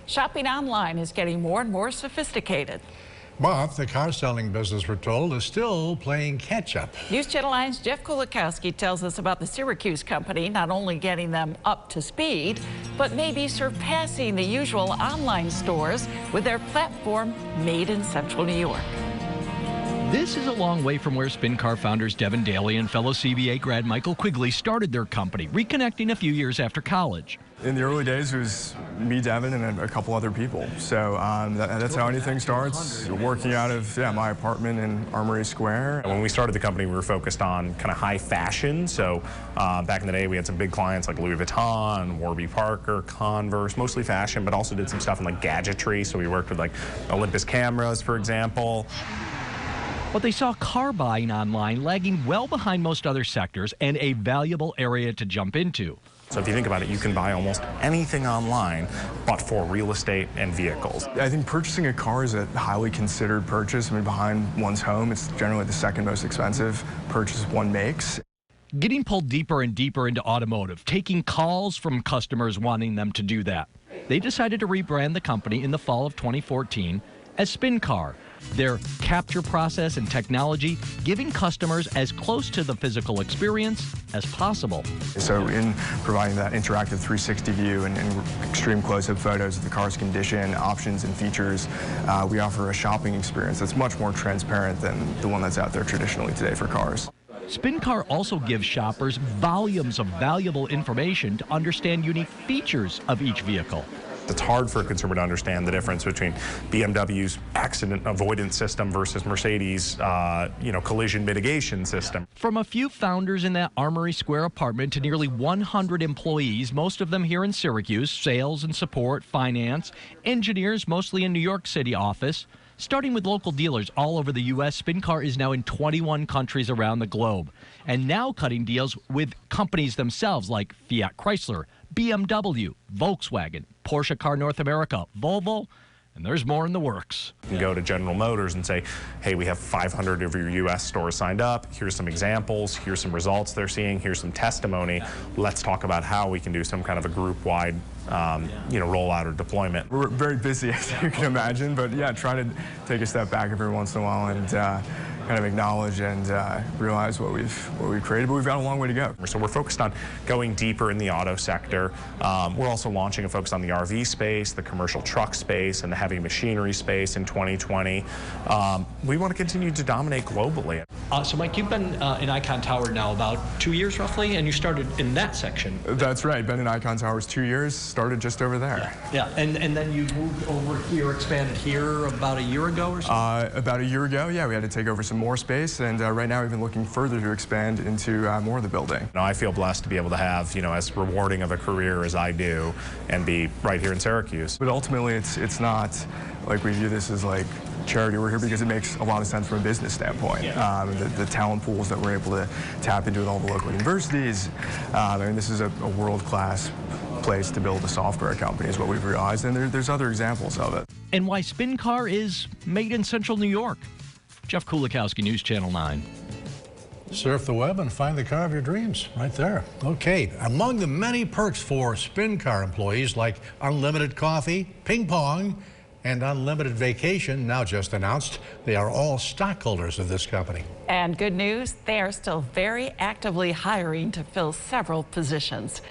Shopping online is getting more and more sophisticated. But the car selling business, we're told, is still playing catch up. News Channel 9's Jeff Kulikowski tells us about the Syracuse company not only getting them up to speed, but maybe surpassing the usual online stores with their platform made in Central New York. This is a long way from where SpinCar founders Devin Daly and fellow CBA grad Michael Quigley started their company, reconnecting a few years after college. In the early days, it was me, Devin, and a couple other people. So that's how anything starts, working out of my apartment in Armory Square. When we started the company, we were focused on kind of high fashion. So back in the day, we had some big clients like Louis Vuitton, Warby Parker, Converse, mostly fashion, but also did some stuff in like gadgetry. So we worked with like Olympus cameras, for example. But they saw car buying online lagging well behind most other sectors and a valuable area to jump into. So if you think about it, you can buy almost anything online but for real estate and vehicles. I think purchasing a car is a highly considered purchase. I mean, behind one's home, it's generally the second most expensive purchase one makes. Getting pulled deeper and deeper into automotive, taking calls from customers wanting them to do that. They decided to rebrand the company in the fall of 2014 as SpinCar. Their capture process and technology giving customers as close to the physical experience as possible. So in providing that interactive 360 view and extreme close-up photos of the car's condition, options and features, we offer a shopping experience that's much more transparent than the one that's out there traditionally today for cars. SpinCar also gives shoppers volumes of valuable information to understand unique features of each vehicle. It's hard for a consumer to understand the difference between BMW's accident avoidance system versus Mercedes, collision mitigation system. From a few founders in that Armory Square apartment to nearly 100 employees, most of them here in Syracuse, sales and support, finance, engineers mostly in New York City office. Starting with local dealers all over the U.S., SpinCar is now in 21 countries around the globe, and now cutting deals with companies themselves like Fiat Chrysler, BMW, Volkswagen, Porsche Car North America, Volvo, and there's more in the works. You can go to General Motors and say, hey, we have 500 of your U.S. stores signed up. Here's some examples. Here's some results they're seeing. Here's some testimony. Let's talk about how we can do some kind of a group-wide rollout or deployment. We're very busy, as you can imagine, but yeah, try to take a step back every once in a while and kind of acknowledge and realize what we've created, but we've got a long way to go. So we're focused on going deeper in the auto sector. We're also launching a focus on the RV space, the commercial truck space, and the heavy machinery space in 2020. We want to continue to dominate globally. So Mike, you've been in Icon Tower now about 2 years roughly, and you started in that section. That's right, been in Icon Towers 2 years, started just over there. Yeah. And then you moved over here, expanded here about a year ago or so? About a year ago, yeah, we had to take over some more space, and right now we've been looking further to expand into more of the building. I feel blessed to be able to have, as rewarding of a career as I do and be right here in Syracuse. But ultimately, it's not like we view this as like charity. We're here because it makes a lot of sense from a business standpoint. The talent pools that we're able to tap into with all the local universities. This is a world-class place to build a software company is what we've realized, and there's other examples of it. And why SpinCar is made in Central New York. Jeff Kulikowski, News Channel 9. Surf the web and find the car of your dreams right there. Okay, among the many perks for SpinCar employees like unlimited coffee, ping pong, and unlimited vacation, now just announced, they are all stockholders of this company. And good news, they are still very actively hiring to fill several positions.